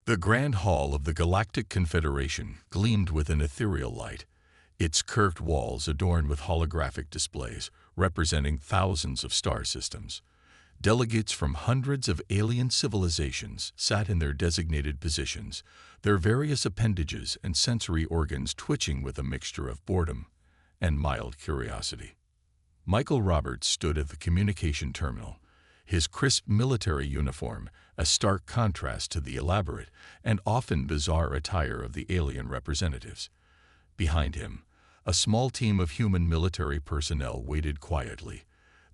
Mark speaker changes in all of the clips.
Speaker 1: The Grand Hall of the Galactic Confederation gleamed with an ethereal light, its curved walls adorned with holographic displays representing thousands of star systems. Delegates from hundreds of alien civilizations sat in their designated positions, their various appendages and sensory organs twitching with a mixture of boredom and mild curiosity. Michael Roberts stood at the communication terminal, his crisp military uniform a stark contrast to the elaborate and often bizarre attire of the alien representatives. Behind him, a small team of human military personnel waited quietly,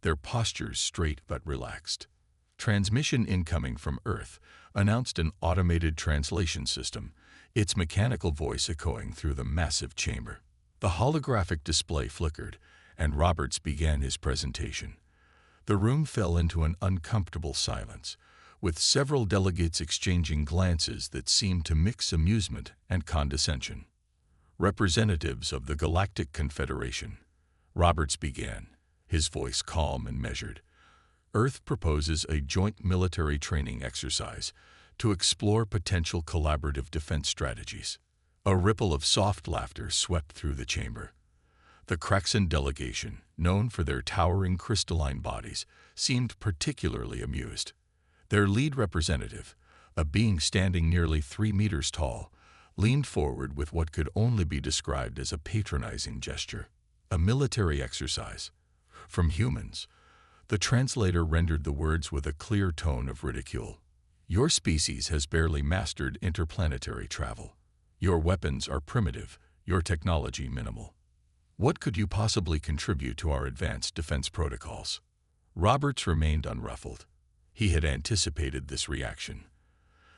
Speaker 1: their postures straight but relaxed. Transmission incoming from Earth announced an automated translation system, its mechanical voice echoing through the massive chamber. The holographic display flickered, and Roberts began his presentation. The room fell into an uncomfortable silence, with several delegates exchanging glances that seemed to mix amusement and condescension. Representatives of the Galactic Confederation, Roberts began, his voice calm and measured. Earth proposes a joint military training exercise to explore potential collaborative defense strategies. A ripple of soft laughter swept through the chamber. The Kraxan delegation, known for their towering crystalline bodies, seemed particularly amused. Their lead representative, a being standing nearly 3 meters tall, leaned forward with what could only be described as a patronizing gesture. A military exercise. From humans, the translator rendered the words with a clear tone of ridicule. Your species has barely mastered interplanetary travel. Your weapons are primitive, your technology minimal. What could you possibly contribute to our advanced defense protocols? Roberts remained unruffled. He had anticipated this reaction.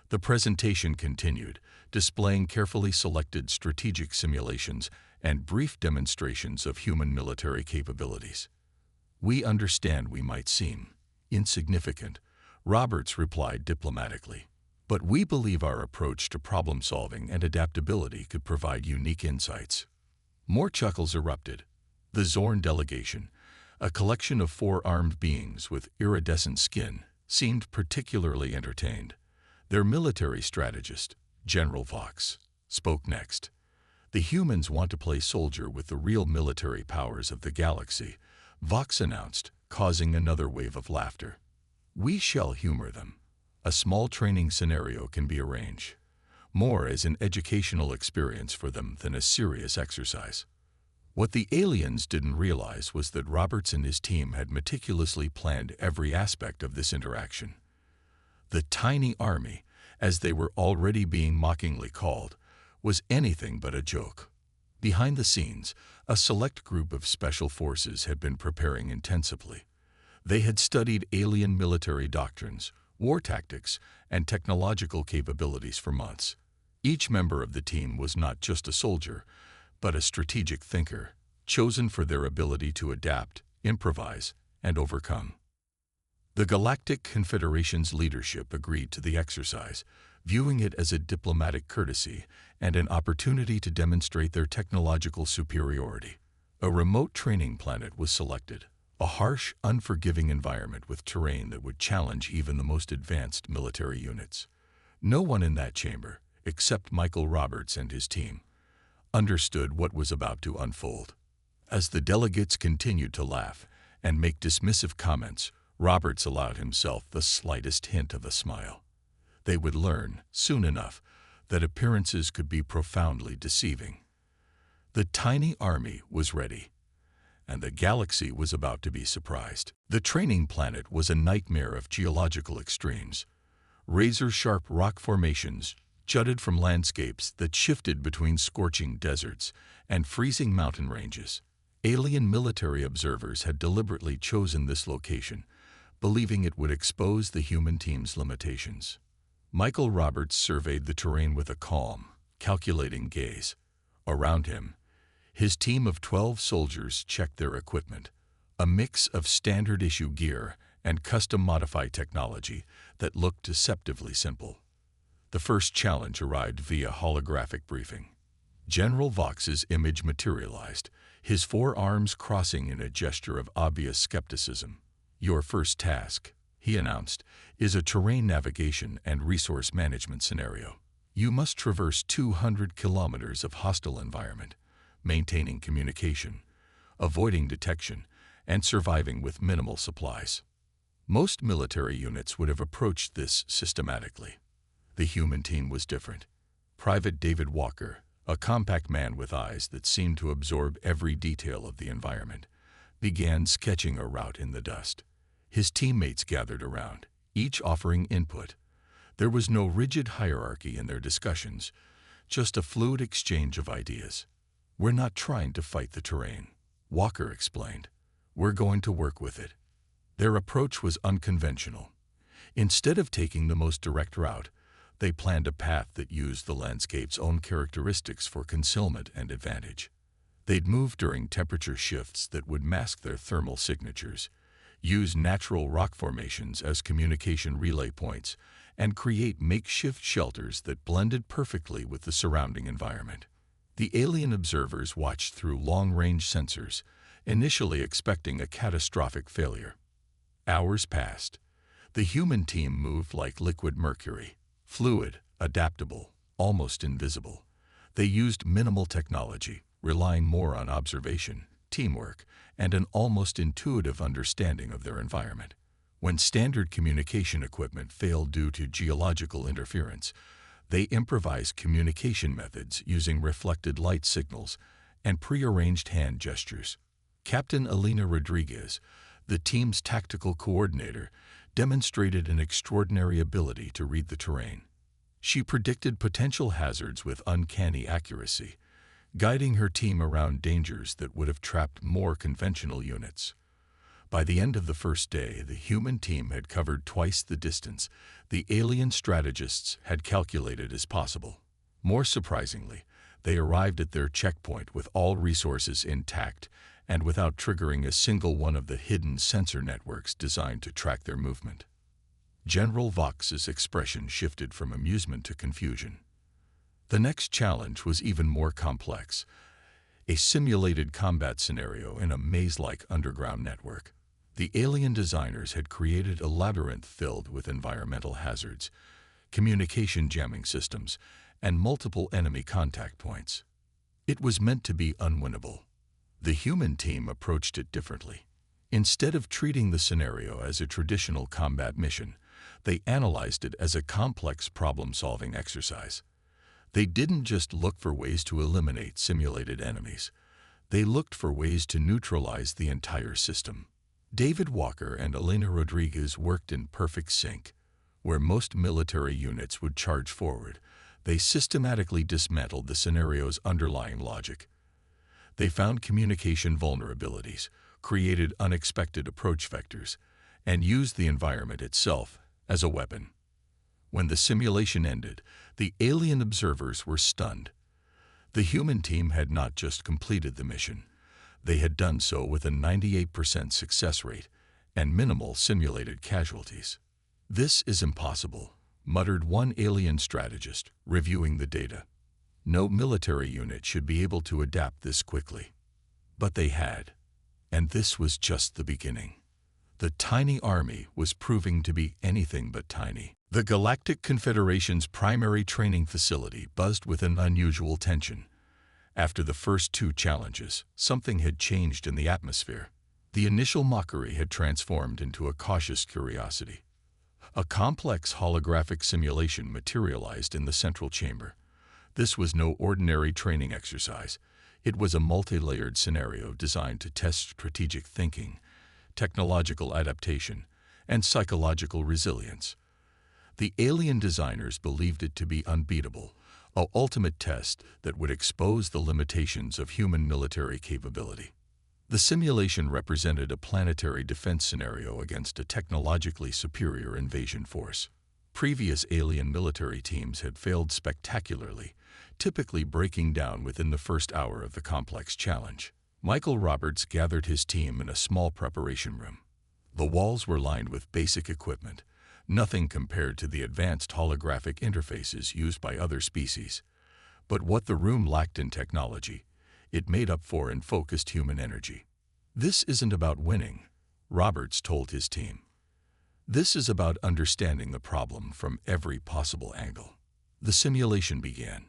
Speaker 1: The presentation continued, displaying carefully selected strategic simulations and brief demonstrations of human military capabilities. We understand we might seem insignificant, Roberts replied diplomatically, but we believe our approach to problem-solving and adaptability could provide unique insights. More chuckles erupted. The Zorn delegation, a collection of 4-armed beings with iridescent skin, seemed particularly entertained. Their military strategist, General Vox, spoke next. The humans want to play soldier with the real military powers of the galaxy, Vox announced, causing another wave of laughter. We shall humor them. A small training scenario can be arranged, more as an educational experience for them than a serious exercise. What the aliens didn't realize was that Roberts and his team had meticulously planned every aspect of this interaction. The tiny army, as they were already being mockingly called, was anything but a joke. Behind the scenes, a select group of special forces had been preparing intensively. They had studied alien military doctrines, war tactics, and technological capabilities for months. Each member of the team was not just a soldier, but a strategic thinker, chosen for their ability to adapt, improvise, and overcome. The Galactic Confederation's leadership agreed to the exercise, viewing it as a diplomatic courtesy and an opportunity to demonstrate their technological superiority. A remote training planet was selected, a harsh, unforgiving environment with terrain that would challenge even the most advanced military units. No one in that chamber, except Michael Roberts and his team, understood what was about to unfold. As the delegates continued to laugh and make dismissive comments, Roberts allowed himself the slightest hint of a smile. They would learn, soon enough, that appearances could be profoundly deceiving. The tiny army was ready, and the galaxy was about to be surprised. The training planet was a nightmare of geological extremes. Razor-sharp rock formations jutted from landscapes that shifted between scorching deserts and freezing mountain ranges. Alien military observers had deliberately chosen this location, believing it would expose the human team's limitations. Michael Roberts surveyed the terrain with a calm, calculating gaze. Around him, his team of 12 soldiers checked their equipment, a mix of standard-issue gear and custom-modified technology that looked deceptively simple. The first challenge arrived via holographic briefing. General Vox's image materialized, his 4 arms crossing in a gesture of obvious skepticism. Your first task, he announced, is a terrain navigation and resource management scenario. You must traverse 200 kilometers of hostile environment, maintaining communication, avoiding detection, and surviving with minimal supplies. Most military units would have approached this systematically. The human team was different. Private David Walker, a compact man with eyes that seemed to absorb every detail of the environment, began sketching a route in the dust. His teammates gathered around, each offering input. There was no rigid hierarchy in their discussions, just a fluid exchange of ideas. "We're not trying to fight the terrain," Walker explained. "We're going to work with it." Their approach was unconventional. Instead of taking the most direct route, they planned a path that used the landscape's own characteristics for concealment and advantage. They'd move during temperature shifts that would mask their thermal signatures, use natural rock formations as communication relay points, and create makeshift shelters that blended perfectly with the surrounding environment. The alien observers watched through long-range sensors, initially expecting a catastrophic failure. Hours passed. The human team moved like liquid mercury, fluid, adaptable, almost invisible. They used minimal technology, relying more on observation, teamwork, and an almost intuitive understanding of their environment. When standard communication equipment failed due to geological interference, they improvised communication methods using reflected light signals and prearranged hand gestures. Captain Elena Rodriguez, the team's tactical coordinator, demonstrated an extraordinary ability to read the terrain. She predicted potential hazards with uncanny accuracy, guiding her team around dangers that would have trapped more conventional units. By the end of the first day, the human team had covered twice the distance the alien strategists had calculated as possible. More surprisingly, they arrived at their checkpoint with all resources intact and without triggering a single one of the hidden sensor networks designed to track their movement. General Vox's expression shifted from amusement to confusion. The next challenge was even more complex, a simulated combat scenario in a maze-like underground network. The alien designers had created a labyrinth filled with environmental hazards, communication jamming systems, and multiple enemy contact points. It was meant to be unwinnable. The human team approached it differently. Instead of treating the scenario as a traditional combat mission, they analyzed it as a complex problem-solving exercise. They didn't just look for ways to eliminate simulated enemies. They looked for ways to neutralize the entire system. David Walker and Elena Rodriguez worked in perfect sync. Where most military units would charge forward, they systematically dismantled the scenario's underlying logic. They found communication vulnerabilities, created unexpected approach vectors, and used the environment itself as a weapon. When the simulation ended, the alien observers were stunned. The human team had not just completed the mission. They had done so with a 98% success rate and minimal simulated casualties. "This is impossible," muttered one alien strategist, reviewing the data. "No military unit should be able to adapt this quickly." But they had. And this was just the beginning. The tiny army was proving to be anything but tiny. The Galactic Confederation's primary training facility buzzed with an unusual tension. After the first two challenges, something had changed in the atmosphere. The initial mockery had transformed into a cautious curiosity. A complex holographic simulation materialized in the central chamber. This was no ordinary training exercise. It was a multi-layered scenario designed to test strategic thinking, technological adaptation, and psychological resilience. The alien designers believed it to be unbeatable, an ultimate test that would expose the limitations of human military capability. The simulation represented a planetary defense scenario against a technologically superior invasion force. Previous alien military teams had failed spectacularly, typically breaking down within the first hour of the complex challenge. Michael Roberts gathered his team in a small preparation room. The walls were lined with basic equipment, nothing compared to the advanced holographic interfaces used by other species. But what the room lacked in technology, it made up for in focused human energy. "This isn't about winning," Roberts told his team. "This is about understanding the problem from every possible angle." The simulation began.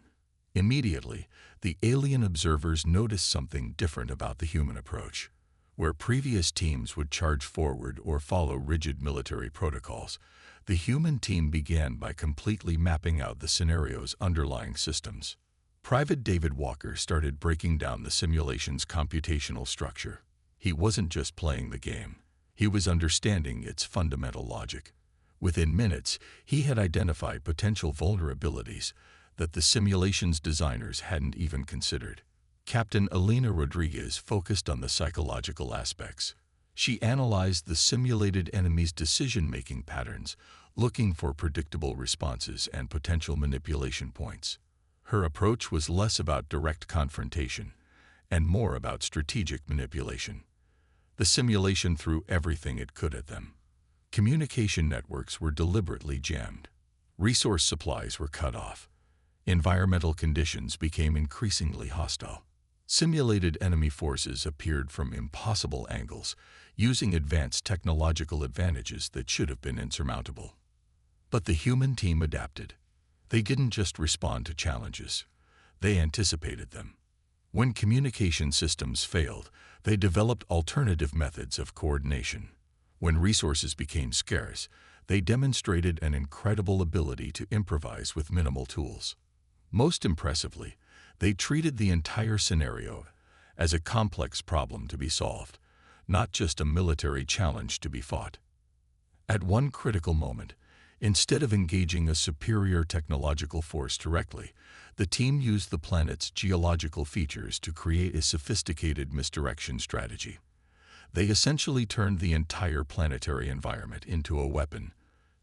Speaker 1: Immediately, the alien observers noticed something different about the human approach. Where previous teams would charge forward or follow rigid military protocols, the human team began by completely mapping out the scenario's underlying systems. Private David Walker started breaking down the simulation's computational structure. He wasn't just playing the game. He was understanding its fundamental logic. Within minutes, he had identified potential vulnerabilities that the simulation's designers hadn't even considered. Captain Elena Rodriguez focused on the psychological aspects. She analyzed the simulated enemy's decision-making patterns, looking for predictable responses and potential manipulation points. Her approach was less about direct confrontation and more about strategic manipulation. The simulation threw everything it could at them. Communication networks were deliberately jammed. Resource supplies were cut off. Environmental conditions became increasingly hostile. Simulated enemy forces appeared from impossible angles, using advanced technological advantages that should have been insurmountable. But the human team adapted. They didn't just respond to challenges. They anticipated them. When communication systems failed, they developed alternative methods of coordination. When resources became scarce, they demonstrated an incredible ability to improvise with minimal tools. Most impressively, they treated the entire scenario as a complex problem to be solved, not just a military challenge to be fought. At one critical moment, instead of engaging a superior technological force directly, the team used the planet's geological features to create a sophisticated misdirection strategy. They essentially turned the entire planetary environment into a weapon,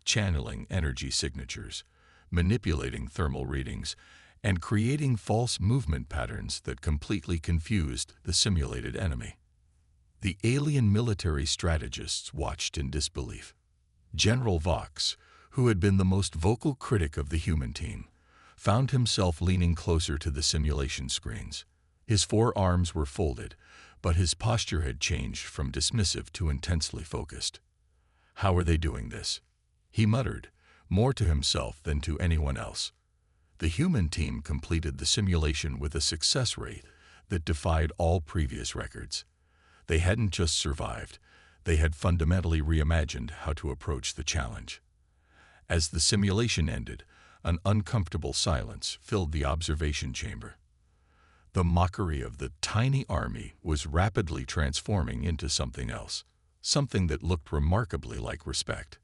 Speaker 1: channeling energy signatures, manipulating thermal readings, and creating false movement patterns that completely confused the simulated enemy. The alien military strategists watched in disbelief. General Vox, who had been the most vocal critic of the human team, found himself leaning closer to the simulation screens. His forearms were folded, but his posture had changed from dismissive to intensely focused. "How are they doing this?" he muttered, more to himself than to anyone else. The human team completed the simulation with a success rate that defied all previous records. They hadn't just survived, they had fundamentally reimagined how to approach the challenge. As the simulation ended, an uncomfortable silence filled the observation chamber. The mockery of the tiny army was rapidly transforming into something else, something that looked remarkably like respect.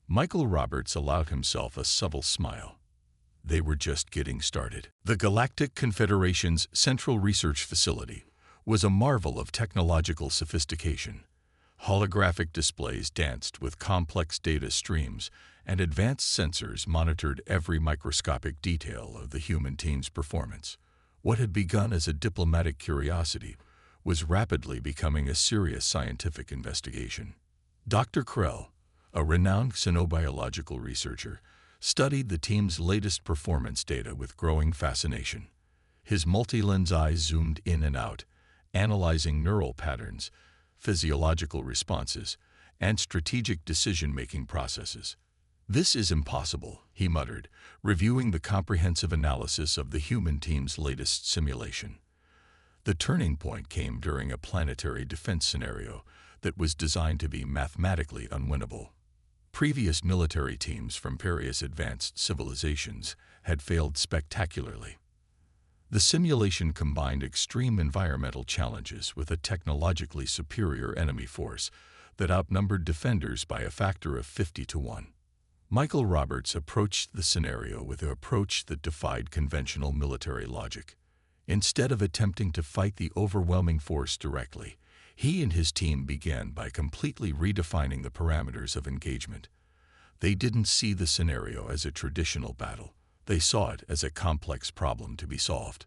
Speaker 1: Michael Roberts allowed himself a subtle smile. They were just getting started. The Galactic Confederation's Central Research Facility was a marvel of technological sophistication. Holographic displays danced with complex data streams, and advanced sensors monitored every microscopic detail of the human team's performance. What had begun as a diplomatic curiosity was rapidly becoming a serious scientific investigation. Dr. Krell, a renowned xenobiological researcher, studied the team's latest performance data with growing fascination. His multi-lens eyes zoomed in and out, analyzing neural patterns, physiological responses, and strategic decision-making processes. "This is impossible," he muttered, reviewing the comprehensive analysis of the human team's latest simulation. The turning point came during a planetary defense scenario that was designed to be mathematically unwinnable. Previous military teams from various advanced civilizations had failed spectacularly. The simulation combined extreme environmental challenges with a technologically superior enemy force that outnumbered defenders by a factor of 50 to 1. Michael Roberts approached the scenario with an approach that defied conventional military logic. Instead of attempting to fight the overwhelming force directly, he and his team began by completely redefining the parameters of engagement. They didn't see the scenario as a traditional battle. They saw it as a complex problem to be solved.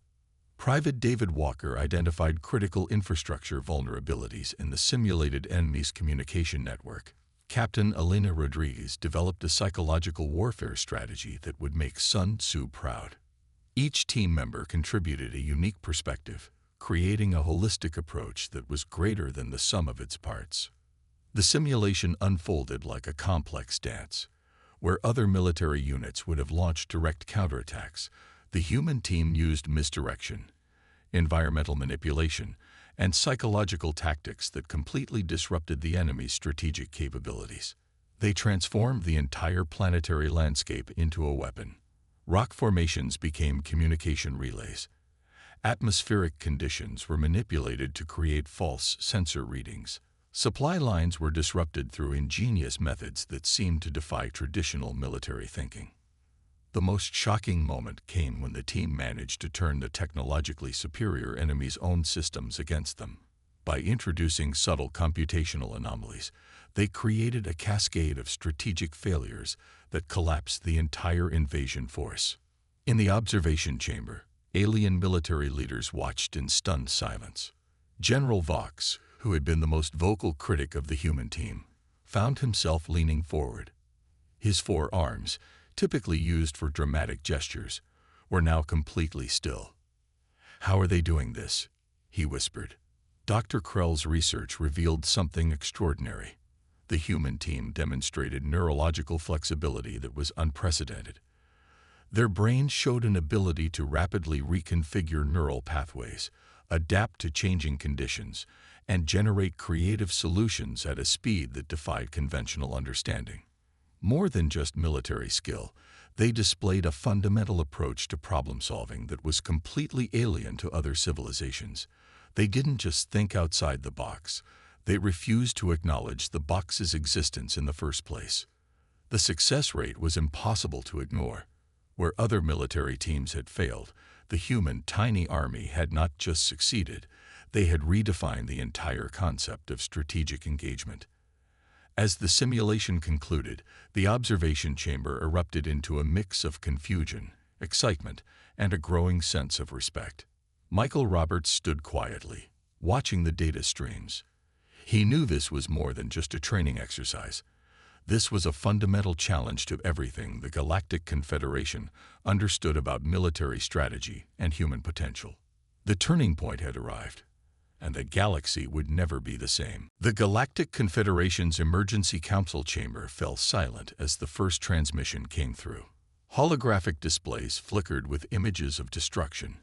Speaker 1: Private David Walker identified critical infrastructure vulnerabilities in the simulated enemy's communication network. Captain Elena Rodriguez developed a psychological warfare strategy that would make Sun Tzu proud. Each team member contributed a unique perspective, creating a holistic approach that was greater than the sum of its parts. The simulation unfolded like a complex dance, Where other military units would have launched direct counterattacks, the human team used misdirection, environmental manipulation, and psychological tactics that completely disrupted the enemy's strategic capabilities. They transformed the entire planetary landscape into a weapon. Rock formations became communication relays. Atmospheric conditions were manipulated to create false sensor readings. Supply lines were disrupted through ingenious methods that seemed to defy traditional military thinking. The most shocking moment came when the team managed to turn the technologically superior enemy's own systems against them. By introducing subtle computational anomalies, they created a cascade of strategic failures that collapsed the entire invasion force. In the observation chamber, alien military leaders watched in stunned silence. General Vox, who had been the most vocal critic of the human team, found himself leaning forward. His four arms, typically used for dramatic gestures, were now completely still. "How are they doing this?" he whispered. Dr. Krell's research revealed something extraordinary. The human team demonstrated neurological flexibility that was unprecedented. Their brains showed an ability to rapidly reconfigure neural pathways, adapt to changing conditions, and generate creative solutions at a speed that defied conventional understanding. More than just military skill, they displayed a fundamental approach to problem-solving that was completely alien to other civilizations. They didn't just think outside the box. They refused to acknowledge the box's existence in the first place. The success rate was impossible to ignore. Where other military teams had failed, the human tiny army had not just succeeded, they had redefined the entire concept of strategic engagement. As the simulation concluded, the observation chamber erupted into a mix of confusion, excitement, and a growing sense of respect. Michael Roberts stood quietly, watching the data streams. He knew this was more than just a training exercise. This was a fundamental challenge to everything the Galactic Confederation understood about military strategy and human potential. The turning point had arrived, and the galaxy would never be the same. The Galactic Confederation's emergency council chamber fell silent as the first transmission came through. Holographic displays flickered with images of destruction,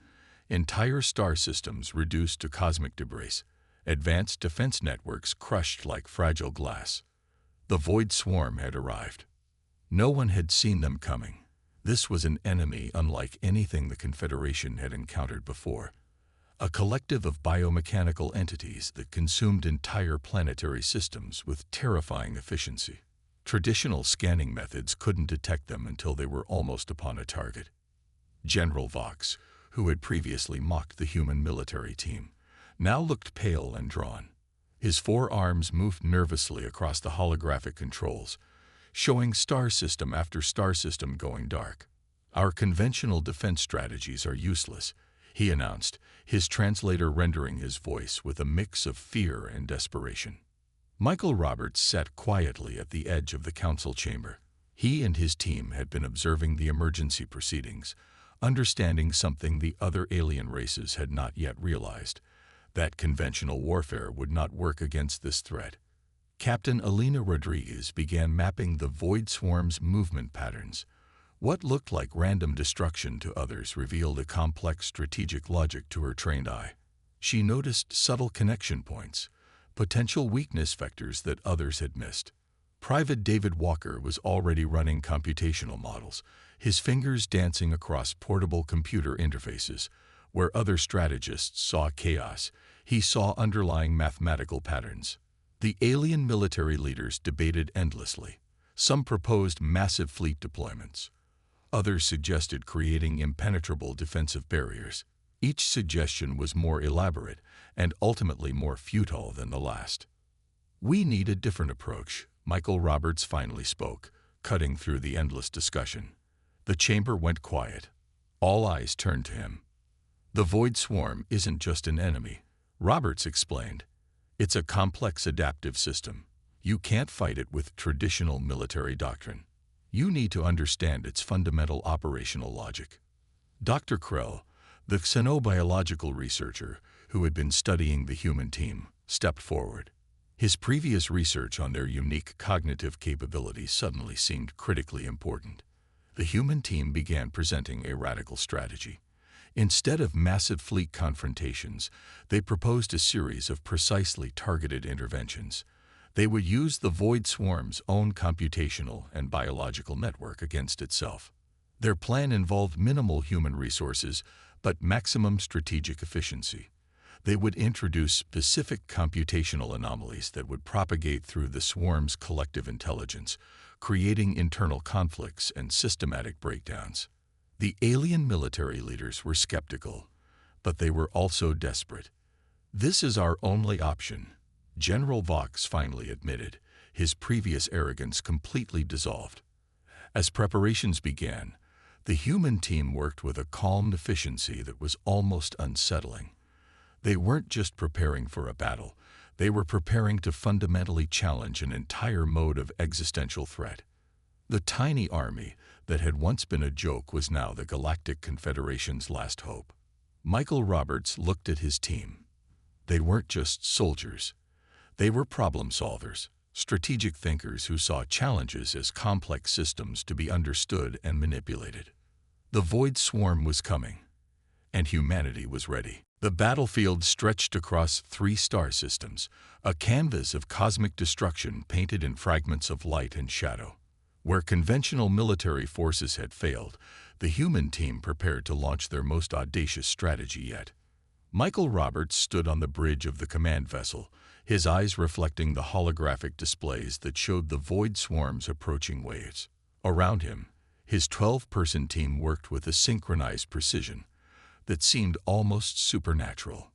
Speaker 1: entire star systems reduced to cosmic debris, advanced defense networks crushed like fragile glass. The Void Swarm had arrived. No one had seen them coming. This was an enemy unlike anything the Confederation had encountered before. A collective of biomechanical entities that consumed entire planetary systems with terrifying efficiency. Traditional scanning methods couldn't detect them until they were almost upon a target. General Vox, who had previously mocked the human military team, now looked pale and drawn. His four arms moved nervously across the holographic controls, showing star system after star system going dark. "Our conventional defense strategies are useless," he announced, his translator rendering his voice with a mix of fear and desperation. Michael Roberts sat quietly at the edge of the council chamber. He and his team had been observing the emergency proceedings, understanding something the other alien races had not yet realized: that conventional warfare would not work against this threat. Captain Alina Rodriguez began mapping the Void Swarm's movement patterns. What looked like random destruction to others revealed a complex strategic logic to her trained eye. She noticed subtle connection points, potential weakness vectors that others had missed. Private David Walker was already running computational models, his fingers dancing across portable computer interfaces. Where other strategists saw chaos, he saw underlying mathematical patterns. The alien military leaders debated endlessly. Some proposed massive fleet deployments. Others suggested creating impenetrable defensive barriers. Each suggestion was more elaborate and ultimately more futile than the last. "We need a different approach," Michael Roberts finally spoke, cutting through the endless discussion. The chamber went quiet. All eyes turned to him. "The Void Swarm isn't just an enemy," Roberts explained. "It's a complex adaptive system. You can't fight it with traditional military doctrine. You need to understand its fundamental operational logic." Dr. Krell, the xenobiological researcher who had been studying the human team, stepped forward. His previous research on their unique cognitive capabilities suddenly seemed critically important. The human team began presenting a radical strategy. Instead of massive fleet confrontations, they proposed a series of precisely targeted interventions. They would use the Void Swarm's own computational and biological network against itself. Their plan involved minimal human resources, but maximum strategic efficiency. They would introduce specific computational anomalies that would propagate through the swarm's collective intelligence, creating internal conflicts and systematic breakdowns. The alien military leaders were skeptical, but they were also desperate. "This is our only option," General Vox finally admitted, his previous arrogance completely dissolved. As preparations began, the human team worked with a calm efficiency that was almost unsettling. They weren't just preparing for a battle, they were preparing to fundamentally challenge an entire mode of existential threat. The tiny army that had once been a joke was now the Galactic Confederation's last hope. Michael Roberts looked at his team. They weren't just soldiers. They were problem solvers, strategic thinkers who saw challenges as complex systems to be understood and manipulated. The Void Swarm was coming, and humanity was ready. The battlefield stretched across 3 star systems, a canvas of cosmic destruction painted in fragments of light and shadow. Where conventional military forces had failed, the human team prepared to launch their most audacious strategy yet. Michael Roberts stood on the bridge of the command vessel, his eyes reflecting the holographic displays that showed the Void Swarm's approaching waves. Around him, his 12-person team worked with a synchronized precision that seemed almost supernatural.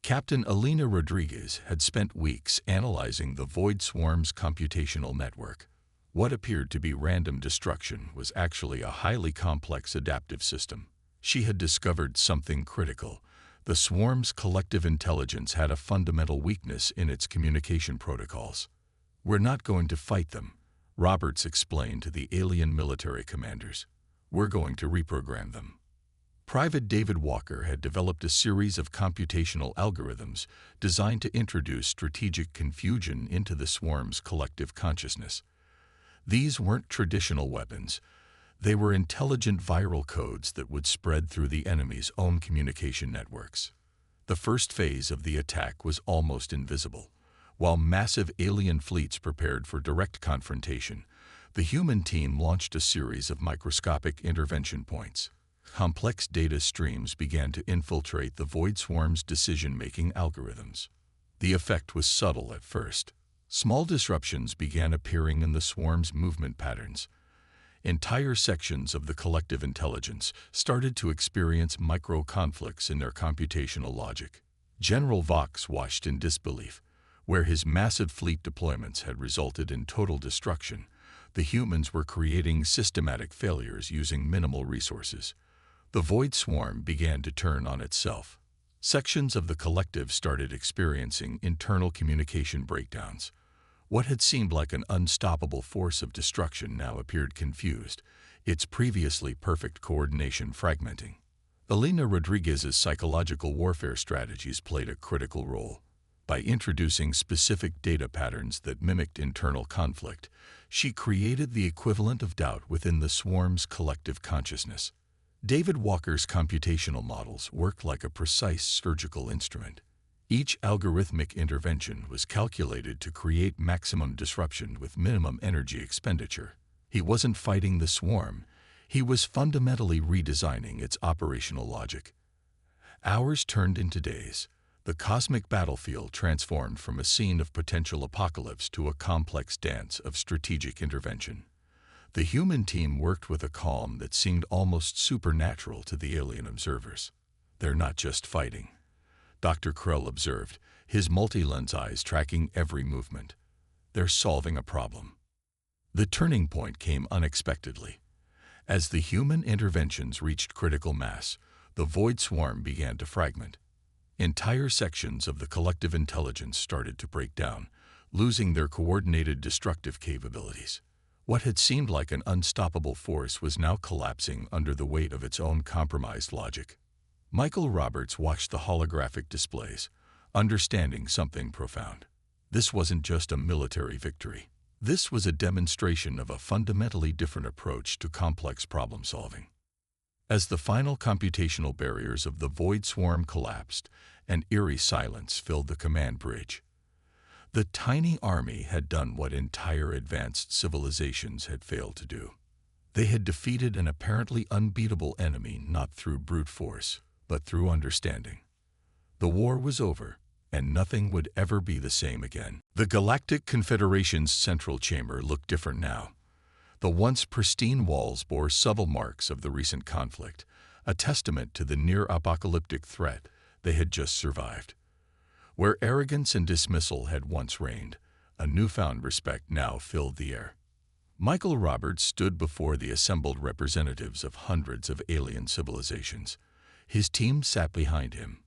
Speaker 1: Captain Elena Rodriguez had spent weeks analyzing the Void Swarm's computational network. What appeared to be random destruction was actually a highly complex adaptive system. She had discovered something critical. The swarm's collective intelligence had a fundamental weakness in its communication protocols. "We're not going to fight them," Roberts explained to the alien military commanders. "We're going to reprogram them." Private David Walker had developed a series of computational algorithms designed to introduce strategic confusion into the swarm's collective consciousness. These weren't traditional weapons. They were intelligent viral codes that would spread through the enemy's own communication networks. The first phase of the attack was almost invisible. While massive alien fleets prepared for direct confrontation, the human team launched a series of microscopic intervention points. Complex data streams began to infiltrate the Void Swarm's decision-making algorithms. The effect was subtle at first. Small disruptions began appearing in the swarm's movement patterns. Entire sections of the collective intelligence started to experience micro-conflicts in their computational logic. General Vox watched in disbelief. Where his massive fleet deployments had resulted in total destruction, the humans were creating systematic failures using minimal resources. The Void Swarm began to turn on itself. Sections of the collective started experiencing internal communication breakdowns. What had seemed like an unstoppable force of destruction now appeared confused, its previously perfect coordination fragmenting. Elena Rodriguez's psychological warfare strategies played a critical role. By introducing specific data patterns that mimicked internal conflict, she created the equivalent of doubt within the swarm's collective consciousness. David Walker's computational models worked like a precise surgical instrument. Each algorithmic intervention was calculated to create maximum disruption with minimum energy expenditure. He wasn't fighting the swarm, he was fundamentally redesigning its operational logic. Hours turned into days. The cosmic battlefield transformed from a scene of potential apocalypse to a complex dance of strategic intervention. The human team worked with a calm that seemed almost supernatural to the alien observers. "They're not just fighting," Dr. Krell observed, his multi-lens eyes tracking every movement. "They're solving a problem." The turning point came unexpectedly. As the human interventions reached critical mass, the Void Swarm began to fragment. Entire sections of the collective intelligence started to break down, losing their coordinated destructive capabilities. What had seemed like an unstoppable force was now collapsing under the weight of its own compromised logic. Michael Roberts watched the holographic displays, understanding something profound. This wasn't just a military victory. This was a demonstration of a fundamentally different approach to complex problem-solving. As the final computational barriers of the Void Swarm collapsed, an eerie silence filled the command bridge. The tiny army had done what entire advanced civilizations had failed to do. They had defeated an apparently unbeatable enemy not through brute force, but through understanding. The war was over, and nothing would ever be the same again. The Galactic Confederation's central chamber looked different now. The once pristine walls bore subtle marks of the recent conflict, a testament to the near-apocalyptic threat they had just survived. Where arrogance and dismissal had once reigned, a newfound respect now filled the air. Michael Roberts stood before the assembled representatives of hundreds of alien civilizations. His team sat behind him.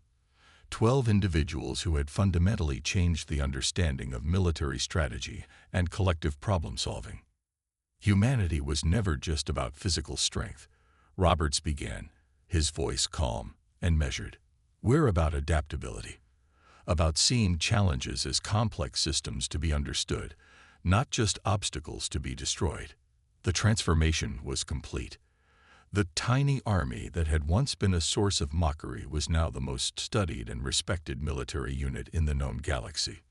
Speaker 1: 12 individuals who had fundamentally changed the understanding of military strategy and collective problem-solving. Humanity was never just about physical strength. Roberts began, his voice calm and measured. We're about adaptability, about seeing challenges as complex systems to be understood, not just obstacles to be destroyed. The transformation was complete. The tiny army that had once been a source of mockery was now the most studied and respected military unit in the known galaxy.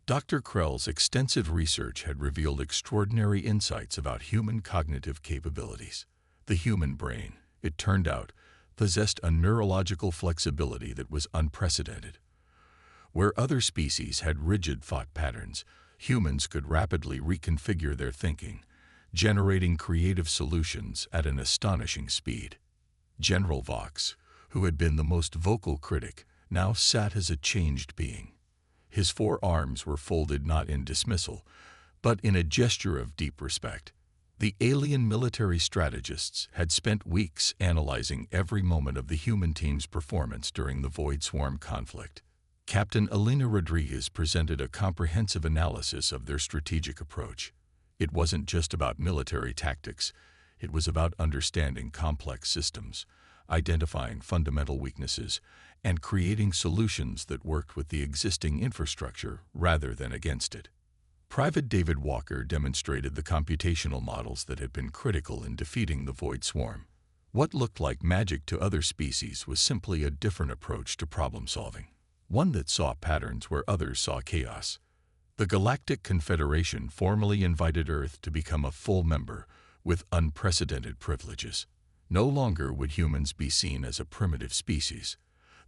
Speaker 1: Dr. Krell's extensive research had revealed extraordinary insights about human cognitive capabilities. The human brain, it turned out, possessed a neurological flexibility that was unprecedented. Where other species had rigid thought patterns, humans could rapidly reconfigure their thinking, generating creative solutions at an astonishing speed. General Vox, who had been the most vocal critic, now sat as a changed being. His 4 arms were folded not in dismissal, but in a gesture of deep respect. The alien military strategists had spent weeks analyzing every moment of the human team's performance during the Void Swarm conflict. Captain Elena Rodriguez presented a comprehensive analysis of their strategic approach. It wasn't just about military tactics. It was about understanding complex systems, identifying fundamental weaknesses, and creating solutions that worked with the existing infrastructure rather than against it. Private David Walker demonstrated the computational models that had been critical in defeating the Void Swarm. What looked like magic to other species was simply a different approach to problem-solving, one that saw patterns where others saw chaos. The Galactic Confederation formally invited Earth to become a full member with unprecedented privileges. No longer would humans be seen as a primitive species.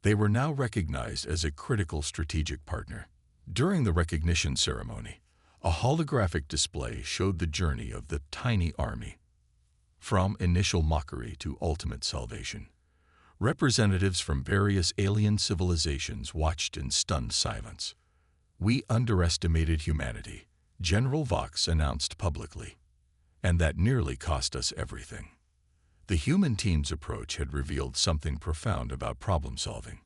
Speaker 1: They were now recognized as a critical strategic partner. During the recognition ceremony, a holographic display showed the journey of the tiny army, from initial mockery to ultimate salvation. Representatives from various alien civilizations watched in stunned silence. "We underestimated humanity," General Vox announced publicly, "and that nearly cost us everything." The human team's approach had revealed something profound about problem-solving.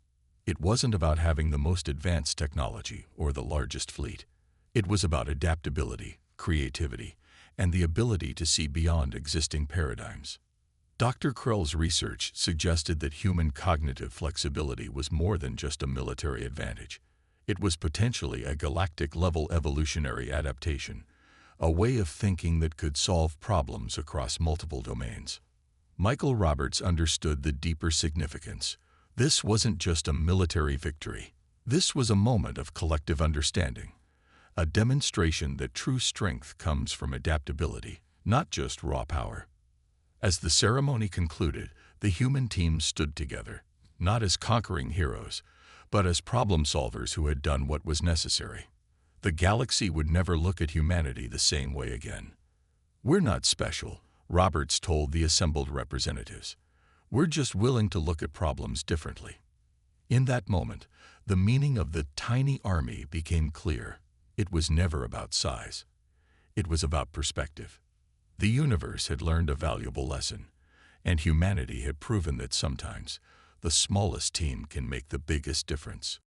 Speaker 1: It wasn't about having the most advanced technology or the largest fleet. It was about adaptability, creativity, and the ability to see beyond existing paradigms. Dr. Krell's research suggested that human cognitive flexibility was more than just a military advantage. It was potentially a galactic-level evolutionary adaptation, a way of thinking that could solve problems across multiple domains. Michael Roberts understood the deeper significance. This wasn't just a military victory. This was a moment of collective understanding, a demonstration that true strength comes from adaptability, not just raw power. As the ceremony concluded, the human team stood together, not as conquering heroes, but as problem solvers who had done what was necessary. The galaxy would never look at humanity the same way again. "We're not special," Roberts told the assembled representatives. "We're just willing to look at problems differently." In that moment, the meaning of the tiny army became clear. It was never about size. It was about perspective. The universe had learned a valuable lesson, and humanity had proven that sometimes the smallest team can make the biggest difference.